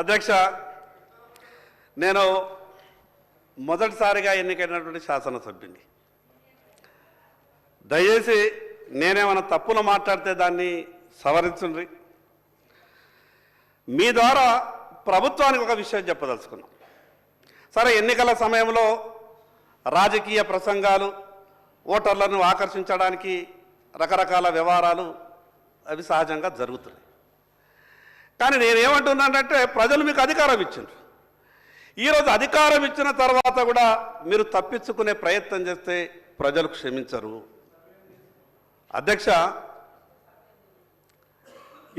అధ్యక్ష, నేను మొదటిసారిగా ఎన్నికైనటువంటి శాసనసభ్యుని. దయచేసి నేనేమైనా తప్పులు మాట్లాడితే దాన్ని సవరించండి. మీ ద్వారా ప్రభుత్వానికి ఒక విషయం చెప్పదలుచుకున్నాం. సరే, ఎన్నికల సమయంలో రాజకీయ ప్రసంగాలు, ఓటర్లను ఆకర్షించడానికి రకరకాల వ్యవహారాలు అవి సహజంగా జరుగుతున్నాయి. కానీ నేనేమంటున్నానంటే, ప్రజలు మీకు అధికారం ఇచ్చారు. ఈరోజు అధికారం ఇచ్చిన తర్వాత కూడా మీరు తప్పించుకునే ప్రయత్నం చేస్తే ప్రజలు క్షమించరు. అధ్యక్ష,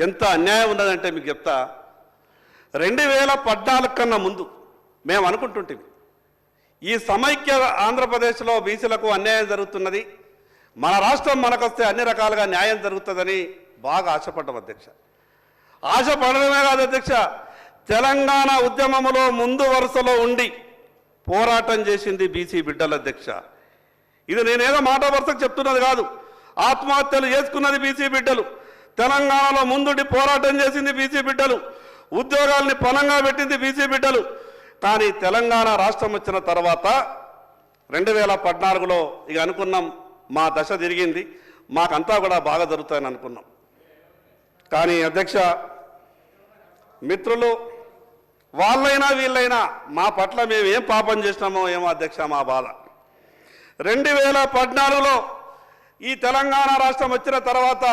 ఎంత అన్యాయం ఉన్నదంటే మీకు చెప్తా. 2014 కన్నా ముందు మేము అనుకుంటుంటే ఈ సమైక్య ఆంధ్రప్రదేశ్లో బీసీలకు అన్యాయం జరుగుతున్నది, మన రాష్ట్రం మనకొస్తే అన్ని రకాలుగా న్యాయం జరుగుతుందని బాగా ఆశపడ్డాం అధ్యక్ష. ఆశపడడమే కాదు అధ్యక్ష, తెలంగాణ ఉద్యమంలో ముందు వరుసలో ఉండి పోరాటం చేసింది బీసీ బిడ్డల అధ్యక్ష. ఇది నేనేదో మాట వరుసకు చెప్తున్నది కాదు. ఆత్మహత్యలు చేసుకున్నది బీసీ బిడ్డలు, తెలంగాణలో ముందుండి పోరాటం చేసింది బీసీ బిడ్డలు, ఉద్యోగాల్ని పణంగా పెట్టింది బీసీ బిడ్డలు. కానీ తెలంగాణ రాష్ట్రం వచ్చిన తర్వాత 2014లో ఇక అనుకున్నాం, మా దశ తిరిగింది, మాకంతా కూడా బాగా జరుగుతాయని అనుకున్నాం. కానీ అధ్యక్ష, మిత్రులు వాళ్ళైనా వీళ్ళైనా మా పట్ల మేము ఏం పాపం చేసినామో ఏమో అధ్యక్ష మా బాధ. 2014లో ఈ తెలంగాణ రాష్ట్రం వచ్చిన తర్వాత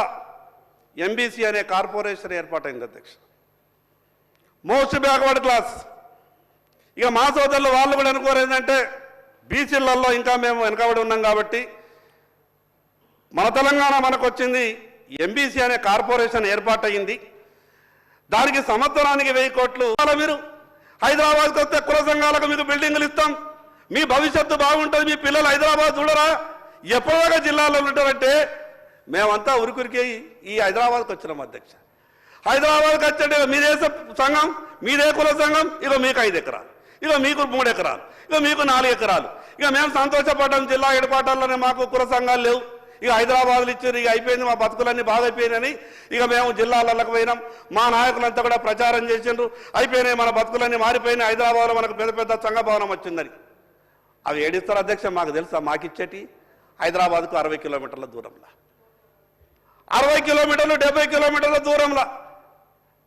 ఎంబీసీ అనే కార్పొరేషన్ ఏర్పాటైంది అధ్యక్ష. Most backward class. ఇక మా సోదరులు వాళ్ళు కూడా అనుకోరు ఏంటంటే, బీసీలలో ఇంకా మేము వెనకబడి ఉన్నాం కాబట్టి మన తెలంగాణ మనకు వచ్చింది, ఎంబీసీ అనే కార్పొరేషన్ ఏర్పాటయింది, దానికి సంవత్సరానికి 1000 కోట్లు. మీరు హైదరాబాద్కి వస్తే కుల సంఘాలకు మీకు బిల్డింగులు ఇస్తాం, మీ భవిష్యత్తు బాగుంటుంది, మీ పిల్లలు హైదరాబాద్ చూడరా, ఎప్పటిదాకా జిల్లాలో ఉంటారంటే మేమంతా ఉరికురికి ఈ హైదరాబాద్కి వచ్చినాం అధ్యక్ష. హైదరాబాద్కి వచ్చే మీదే సంఘం, మీదే కుల సంఘం, ఇక మీకు 5 ఎకరాలు, ఇక మీకు 3 ఎకరాలు, ఇక మీకు 4 ఎకరాలు. ఇక మేము సంతోషపడ్డాం, జిల్లా హెడ్క్వార్టర్లోనే మాకు కుల సంఘాలు లేవు, ఇక హైదరాబాద్లో ఇచ్చారు, ఇక అయిపోయింది, మా బతుకులన్నీ బాగా అయిపోయినాయని ఇక మేము జిల్లాలకు పోయినాం. మా నాయకులంతా కూడా ప్రచారం చేసిండ్రు, అయిపోయినాయి, మన బతుకులన్నీ మారిపోయినాయి, హైదరాబాద్లో మనకు పెద్ద పెద్ద సంఘ భవనం వచ్చిందని. అవి ఏడిస్తారు అధ్యక్ష, మాకు తెలుసా? మాకిచ్చేటి హైదరాబాద్కు 60 కిలోమీటర్ల దూరంలో, 60 కిలోమీటర్లు 70 కిలోమీటర్ల దూరంలో.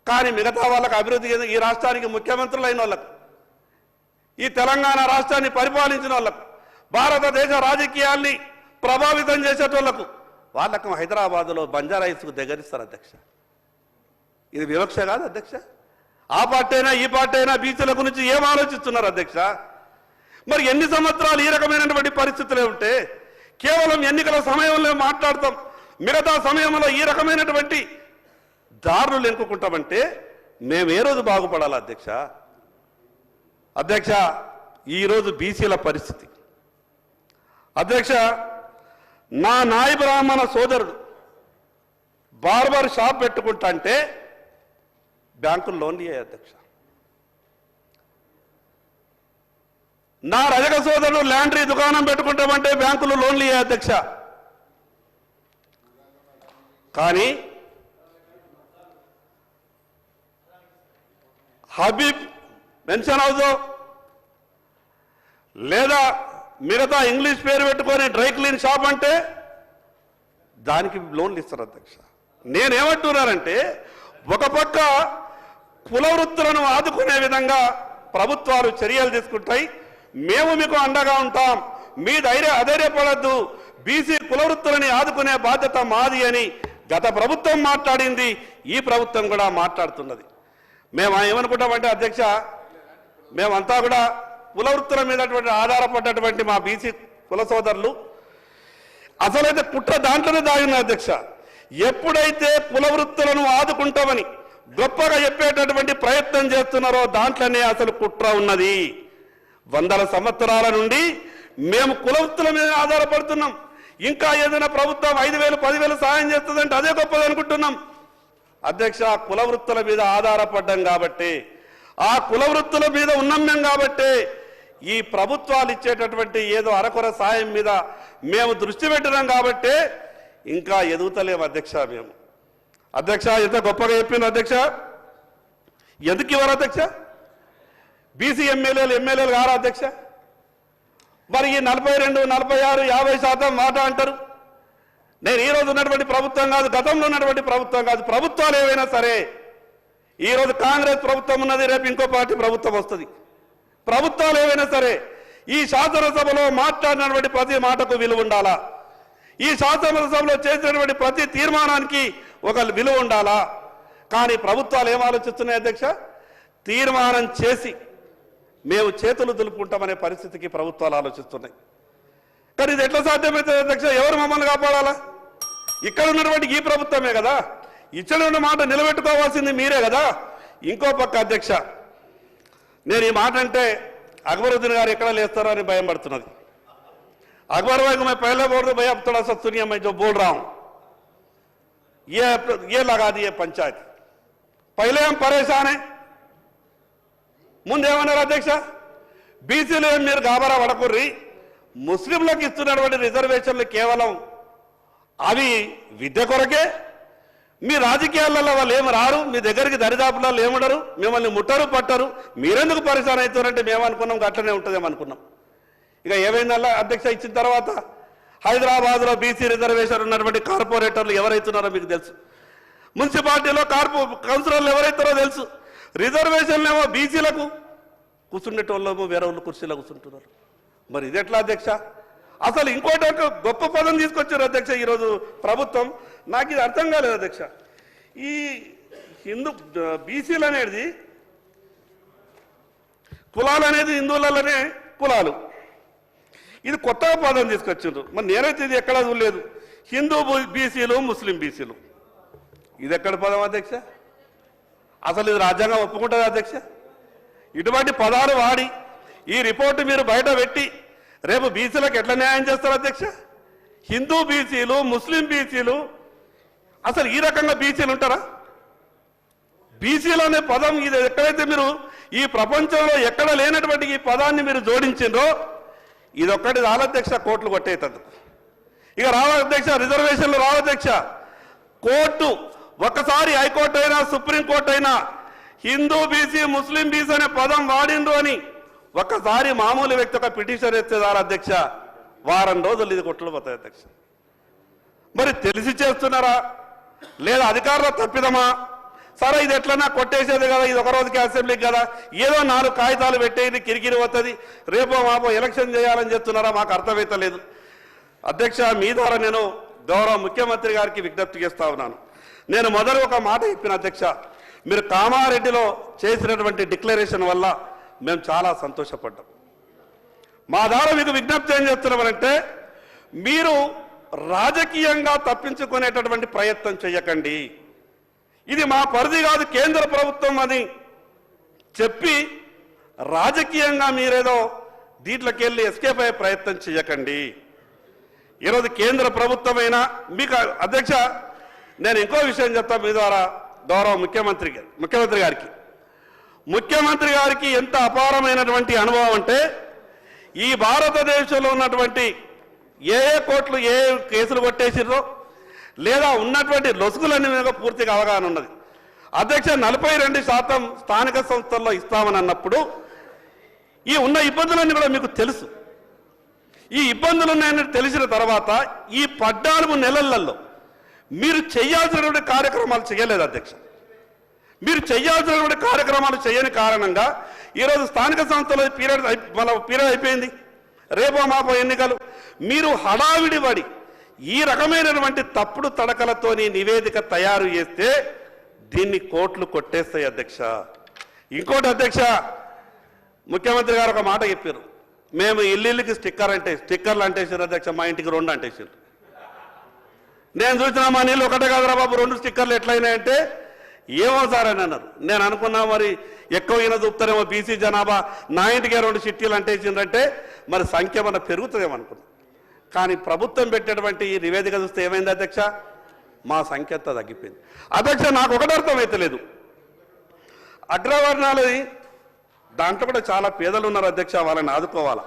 కానీ మిగతా వాళ్ళకు అభివృద్ధి, ఈ రాష్ట్రానికి ముఖ్యమంత్రులు అయిన వాళ్ళకు, ఈ తెలంగాణ రాష్ట్రాన్ని పరిపాలించిన వాళ్ళకు, భారతదేశ రాజకీయాల్ని ప్రభావితం చేసేటోళ్లకు, వాళ్ళకు హైదరాబాద్లో బంజారా హిల్స్కు దగ్గరిస్తారు అధ్యక్ష. ఇది వివక్ష కాదు అధ్యక్ష? ఆ పార్టీ అయినా ఈ పార్టీ అయినా బీసీల గురించి ఏం ఆలోచిస్తున్నారు అధ్యక్ష? మరి ఎన్ని సంవత్సరాలు ఈ రకమైనటువంటి పరిస్థితులే ఉంటే కేవలం ఎన్నికల సమయంలో మాట్లాడతాం, మిగతా సమయంలో ఈ రకమైనటువంటి దారులు ఎన్నుకుంటామంటే మేము ఏ రోజు బాగుపడాలి అధ్యక్ష? అధ్యక్ష, ఈరోజు బీసీల పరిస్థితి అధ్యక్ష, నా నాయి బ్రాహ్మణ సోదరుడు బార్బర్ షాప్ పెట్టుకుంటా అంటే బ్యాంకులు లోన్లు ఇయ్యాయి అధ్యక్ష. నా రజక సోదరుడు ల్యాండ్రీ దుకాణం పెట్టుకుంటామంటే బ్యాంకులు లోన్లు ఇయ్యాయి అధ్యక్ష. కానీ హబీబ్ పెన్షన్ హౌస్ లేదా మిగతా ఇంగ్లీష్ పేరు పెట్టుకొని డ్రై క్లీన్ షాప్ అంటే దానికి లోన్లు ఇస్తారు అధ్యక్ష. నేనేమంటున్నానంటే, ఒక పక్క కుల వృత్తులను ఆదుకునే విధంగా ప్రభుత్వాలు చర్యలు తీసుకుంటాయి, మేము మీకు అండగా ఉంటాం, మీ అధైర్యపడద్దు, బీసీ కుల వృత్తులని ఆదుకునే బాధ్యత మాది అని గత ప్రభుత్వం మాట్లాడింది, ఈ ప్రభుత్వం కూడా మాట్లాడుతున్నది. మేము ఏమనుకుంటామంటే అధ్యక్ష, మేమంతా కూడా కుల వృత్తుల మీద ఆధారపడ్డటువంటి మా బీసీ కుల సోదరులు అసలైతే కుట్ర దాంట్లోనే దాగిన అధ్యక్ష. ఎప్పుడైతే కుల వృత్తులను ఆదుకుంటామని గొప్పగా చెప్పేటటువంటి ప్రయత్నం చేస్తున్నారో దాంట్లోనే అసలు కుట్ర ఉన్నది. 100 సంవత్సరాల నుండి మేము కుల వృత్తుల మీద ఆధారపడుతున్నాం. ఇంకా ఏదైనా ప్రభుత్వం 5,000 10,000 సహాయం చేస్తుందంటే అదే గొప్పది అనుకుంటున్నాం అధ్యక్ష. కుల వృత్తుల మీద ఆధారపడ్డాం కాబట్టి, ఆ కుల వృత్తుల మీద ఉన్నాం మేము కాబట్టి, ఈ ప్రభుత్వాలు ఇచ్చేటటువంటి ఏదో అరకొర సాయం మీద మేము దృష్టి పెట్టినాం కాబట్టి ఇంకా ఎదుగుతలేము అధ్యక్ష. మేము అధ్యక్ష ఎంత గొప్పగా చెప్పింది అధ్యక్ష. ఎందుకు ఇవ్వరు అధ్యక్ష? బీసీ ఎమ్మెల్యేలు కారా అధ్యక్ష? మరి ఈ 42, 46, 50% మాట అంటారు. నేను ఈ రోజు ఉన్నటువంటి ప్రభుత్వం కాదు, గతంలో ఉన్నటువంటి ప్రభుత్వం కాదు, ప్రభుత్వాలు ఏవైనా సరే, ఈరోజు కాంగ్రెస్ ప్రభుత్వం ఉన్నది, రేపు ఇంకో పార్టీ ప్రభుత్వం వస్తుంది. ప్రభుత్వాలు ఏవైనా సరే ఈ శాసనసభలో మాట్లాడినటువంటి ప్రతి మాటకు విలువ ఉండాలా, ఈ శాసనసభలో చేసినటువంటి ప్రతి తీర్మానానికి ఒక విలువ ఉండాలా. కానీ ప్రభుత్వాలు ఏం ఆలోచిస్తున్నాయి అధ్యక్ష? తీర్మానం చేసి మేము చేతులు దులుపుకుంటామనే పరిస్థితికి ప్రభుత్వాలు ఆలోచిస్తున్నాయి. కానీ ఇది ఎట్లా సాధ్యమవుతుంది అధ్యక్ష? ఎవరు మమ్మల్ని కాపాడాలా? ఇక్కడ ఉన్నటువంటి ఈ ప్రభుత్వమే కదా, ఇచ్చిన మాట నిలబెట్టుకోవాల్సింది మీరే కదా. ఇంకో పక్క అధ్యక్ష, నేను ఈ మాట అంటే అక్బరుద్దీన్ గారు ఎక్కడ లేస్తారో అని భయం పడుతున్నది. अकबर भाई को मैं पहले बोल दूं, भाई अब थोड़ा सा सुनिए, मैं जो बोल रहा हूं ये लगा दिए पंचायत. पहले हम परेशान हैं. ముందేమన్నారు అధ్యక్ష? బీసీలు మీరు గాబరా పడకుర్రి, ముస్లింలకు ఇస్తున్నటువంటి రిజర్వేషన్లు కేవలం అవి విద్య కొరకే, మీ రాజకీయాలలో వాళ్ళు ఏమి రారు, మీ దగ్గరికి దరిదాపులలో ఏముండరు, మిమ్మల్ని ముట్టరు పట్టరు, మీరెందుకు పరిశాన్ అవుతారంటే మేము అనుకున్నాం అట్లనే ఉంటుందేమో అనుకున్నాం. ఇక ఏమైందల్లా అధ్యక్ష, ఇచ్చిన తర్వాత హైదరాబాద్లో బీసీ రిజర్వేషన్ ఉన్నటువంటి కార్పొరేటర్లు ఎవరైతున్నారో మీకు తెలుసు, మున్సిపాలిటీలో కౌన్సిలర్లు ఎవరైతారో తెలుసు. రిజర్వేషన్లు ఏమో బీసీలకు కూర్చుండేటోళ్ళేమో వేరే వాళ్ళు కుర్చీలో కూర్చుంటున్నారు. మరి ఇది ఎట్లా అధ్యక్ష? అసలు ఇంకోటి ఒక గొప్ప పదం తీసుకొచ్చారు అధ్యక్ష ఈరోజు ప్రభుత్వం. నాకు ఇది అర్థం కాలేదు అధ్యక్ష. ఈ బీసీలు అనేది కులాలు అనేది హిందువులలోనే కులాలు, ఇది కొత్తగా పదం తీసుకొచ్చారు. మరి నేనైతే ఇది ఎక్కడా చూడలేదు. హిందూ బీసీలు, ముస్లిం బీసీలు, ఇది ఎక్కడ పదం అధ్యక్ష? అసలు ఇది రాజ్యాంగం ఒప్పుకుంటుంది అధ్యక్ష? ఇటువంటి పదాలు వాడి ఈ రిపోర్టు మీరు బయట పెట్టి రేపు బీసీలకు ఎట్లా న్యాయం చేస్తారు అధ్యక్ష? హిందూ బీసీలు, ముస్లిం బీసీలు, అసలు ఈ రకంగా బీసీలు ఉంటారా? బీసీలు అనే పదం ఇది ఎక్కడైతే మీరు ఈ ప్రపంచంలో ఎక్కడ లేనటువంటి ఈ పదాన్ని మీరు జోడించిండ్రో ఇదొక్కటి రాలధ్యక్ష కోర్టులు కొట్టేటందుకు. ఇక రావాధ్యక్ష, రిజర్వేషన్లు రావాధ్యక్ష. కోర్టు ఒక్కసారి హైకోర్టు అయినా సుప్రీంకోర్టు అయినా హిందూ బీసీ, ముస్లిం బీసీ అనే పదం వాడిండ్రు అని ఒక్కసారి మామూలు వ్యక్తి ఒక పిటిషన్ ఎత్తేదారు అధ్యక్ష, వారం రోజులు ఇది కొట్టులు పోతాయి అధ్యక్ష. మరి తెలిసి చేస్తున్నారా లేదా అధికారుల తప్పిదమా? సరే ఇది ఎట్లన్నా కొట్టేసేది కదా, ఇది ఒక రోజుకి అసెంబ్లీకి కదా, ఏదో 4 కాగితాలు పెట్టేది కిరికిరి వస్తుంది, రేపో మాపో ఎలక్షన్ చేయాలని చెప్తున్నారా? మాకు అర్థమైతలేదు అధ్యక్ష. మీ ద్వారా నేను గౌరవ ముఖ్యమంత్రి గారికి విజ్ఞప్తి చేస్తా ఉన్నాను. నేను మొదలు ఒక మాట చెప్పిన అధ్యక్ష, మీరు కామారెడ్డిలో చేసినటువంటి డిక్లరేషన్ వల్ల మేము చాలా సంతోషపడ్డాం. మా ద్వారా మీకు విజ్ఞప్తి ఏం చేస్తున్నామంటే, మీరు రాజకీయంగా తప్పించుకునేటటువంటి ప్రయత్నం చేయకండి. ఇది మా పరిధి కాదు, కేంద్ర ప్రభుత్వం అని చెప్పి రాజకీయంగా మీరేదో దీంట్లోకి వెళ్ళి ఎస్కేప్ అయ్యే ప్రయత్నం చేయకండి. ఈరోజు కేంద్ర ప్రభుత్వమైనా మీకు అధ్యక్ష, నేను ఇంకో విషయం చెప్తా మీ ద్వారా గౌరవ ముఖ్యమంత్రి గారికి ఎంత అపారమైనటువంటి అనుభవం అంటే, ఈ భారతదేశంలో ఉన్నటువంటి ఏ కోర్టులు ఏ కేసులు కొట్టేసిర్రో లేదా ఉన్నటువంటి లొసుగులన్నీ మీద పూర్తిగా అవగాహన ఉన్నది అధ్యక్ష. 42% స్థానిక సంస్థల్లో ఇస్తామని అన్నప్పుడు ఈ ఉన్న ఇబ్బందులన్నీ కూడా మీకు తెలుసు. ఈ ఇబ్బందులు ఉన్నాయని తెలిసిన తర్వాత ఈ 14 నెలలలో మీరు చేయాల్సినటువంటి కార్యక్రమాలు చేయలేదు అధ్యక్ష. మీరు చేయాల్సినటువంటి కార్యక్రమాలు చేయని కారణంగా ఈరోజు స్థానిక సంస్థల పీరియడ్ అయిపోయింది, రేపో మాపో ఎన్నికలు. మీరు హడావిడి పడి ఈ రకమైనటువంటి తప్పుడు తడకలతోని నివేదిక తయారు చేస్తే దీన్ని కోర్టులు కొట్టేస్తాయి అధ్యక్ష. ఇంకోటి అధ్యక్ష, ముఖ్యమంత్రి గారు ఒక మాట చెప్పారు, మేము ఇల్లుకి స్టిక్కర్లు అంటేసారు అధ్యక్ష, మా ఇంటికి 2 అంటేసారు. నేను చూసిన మా నీళ్ళు ఒకటే కాదురా బాబు 2 స్టిక్కర్లు ఎట్లయినాయంటే, ఏమో సార్ అని అన్నారు. నేను అనుకున్నా మరి ఎక్కువ ఈయన చూపుతారేమో బీసీ జనాభా, నా ఇంటికే 2 చిట్టీలు అంటేసిందంటే మరి సంఖ్య మన పెరుగుతుందేమో అనుకున్నాం. కానీ ప్రభుత్వం పెట్టేటువంటి ఈ నివేదిక చూస్తే ఏమైంది అధ్యక్ష? మా సంఖ్య అంతా తగ్గిపోయింది అధ్యక్ష. నాకు ఒకటి అర్థమైతలేదు, అగ్రవర్ణాలది దాంట్లో కూడా చాలా పేదలు ఉన్నారు అధ్యక్ష, వాళ్ళని ఆదుకోవాలా.